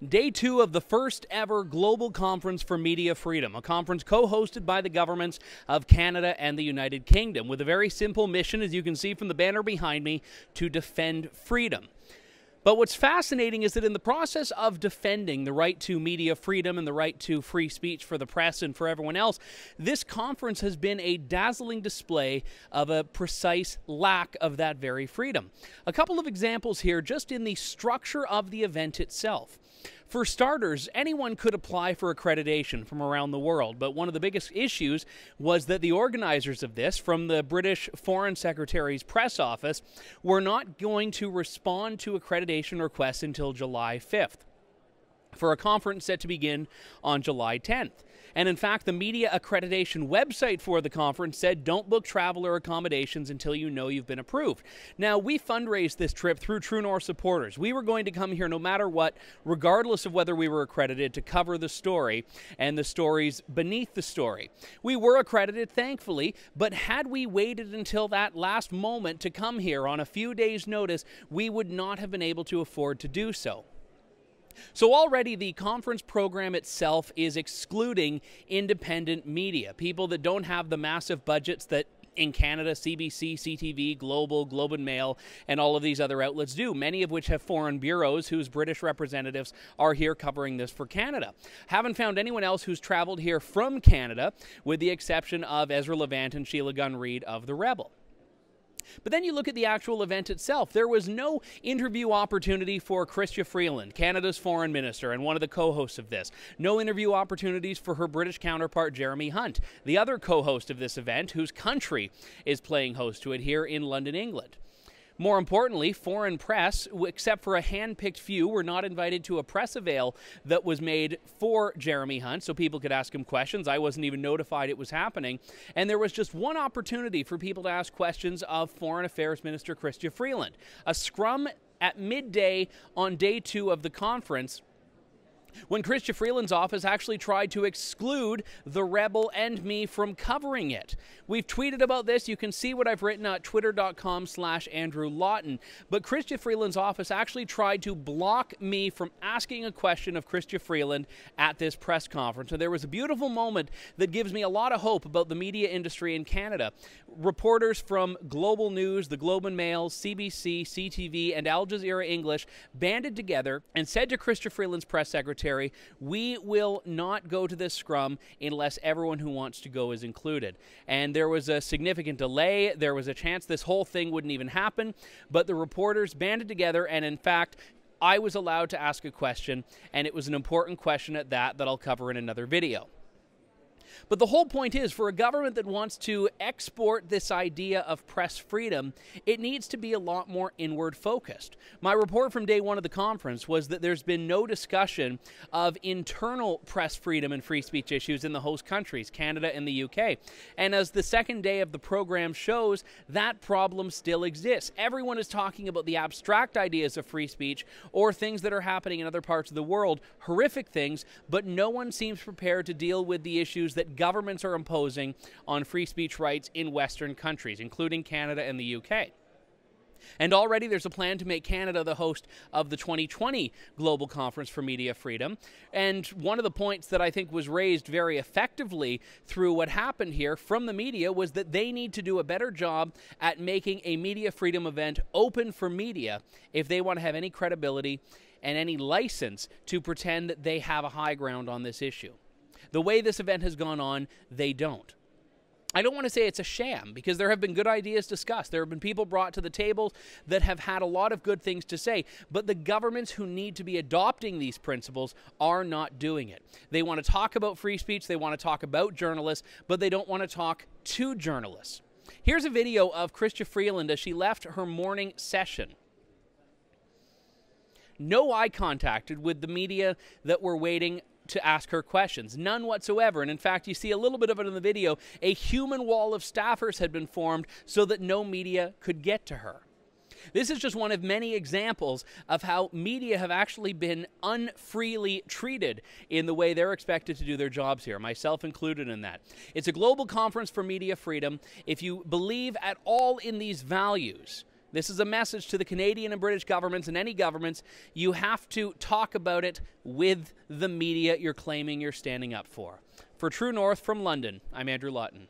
Day 2 of the first ever Global Conference for Media Freedom, a conference co-hosted by the governments of Canada and the United Kingdom, with a very simple mission, as you can see from the banner behind me, to defend freedom. But what's fascinating is that in the process of defending the right to media freedom and the right to free speech for the press and for everyone else, this conference has been a dazzling display of a precise lack of that very freedom. A couple of examples here just in the structure of the event itself. For starters, anyone could apply for accreditation from around the world, but one of the biggest issues was that the organizers of this, from the British Foreign Secretary's press office, were not going to respond to accreditation requests until July 5th, for a conference set to begin on July 10th. And in fact, the media accreditation website for the conference said, don't book travel or accommodations until you know you've been approved. Now, we fundraised this trip through True North supporters. We were going to come here no matter what, regardless of whether we were accredited, to cover the story and the stories beneath the story. We were accredited, thankfully, but had we waited until that last moment to come here on a few days' notice, we would not have been able to afford to do so. So already the conference program itself is excluding independent media, people that don't have the massive budgets that in Canada, CBC, CTV, Global, Globe and Mail, and all of these other outlets do, many of which have foreign bureaus whose British representatives are here covering this for Canada. Haven't found anyone else who's traveled here from Canada, with the exception of Ezra Levant and Sheila Gunn-Reid of The Rebel. But then you look at the actual event itself. There was no interview opportunity for Chrystia Freeland, Canada's foreign minister and one of the co-hosts of this. No interview opportunities for her British counterpart, Jeremy Hunt, the other co-host of this event, whose country is playing host to it here in London, England. More importantly, foreign press, except for a hand-picked few, were not invited to a press avail that was made for Jeremy Hunt so people could ask him questions. I wasn't even notified it was happening. And there was just one opportunity for people to ask questions of Foreign Affairs Minister Chrystia Freeland. A scrum at midday on day 2 of the conference, when Chrystia Freeland's office actually tried to exclude The Rebel and me from covering it. We've tweeted about this. You can see what I've written at twitter.com/Andrew Lawton. But Chrystia Freeland's office actually tried to block me from asking a question of Chrystia Freeland at this press conference. And there was a beautiful moment that gives me a lot of hope about the media industry in Canada. Reporters from Global News, the Globe and Mail, CBC, CTV, and Al Jazeera English banded together and said to Chrystia Freeland's press secretary, we will not go to this scrum unless everyone who wants to go is included. And there was a significant delay. There was a chance this whole thing wouldn't even happen, but the reporters banded together, and in fact, I was allowed to ask a question, and it was an important question at that I'll cover in another video. But the whole point is, for a government that wants to export this idea of press freedom, it needs to be a lot more inward focused. My report from day 1 of the conference was that there's been no discussion of internal press freedom and free speech issues in the host countries, Canada and the UK. And as the second day of the program shows, that problem still exists. Everyone is talking about the abstract ideas of free speech or things that are happening in other parts of the world, horrific things, but no one seems prepared to deal with the issues that governments are imposing on free speech rights in Western countries, including Canada and the UK. And already there's a plan to make Canada the host of the 2020 Global Conference for Media Freedom. And one of the points that I think was raised very effectively through what happened here from the media was that they need to do a better job at making a media freedom event open for media if they want to have any credibility and any license to pretend that they have a high ground on this issue. The way this event has gone on, they don't. I don't want to say it's a sham, because there have been good ideas discussed. There have been people brought to the table that have had a lot of good things to say, but the governments who need to be adopting these principles are not doing it. They want to talk about free speech, they want to talk about journalists, but they don't want to talk to journalists. Here's a video of Chrystia Freeland as she left her morning session. No eye contact with the media that were waiting to ask her questions. None whatsoever. And in fact, you see a little bit of it in the video. A human wall of staffers had been formed so that no media could get to her. This is just one of many examples of how media have actually been unfreely treated in the way they're expected to do their jobs here, myself included in that. It's a global conference for media freedom. If you believe at all in these values, This is a message to the Canadian and British governments and any governments. You have to talk about it with the media you're claiming you're standing up for. For True North from London, I'm Andrew Lawton.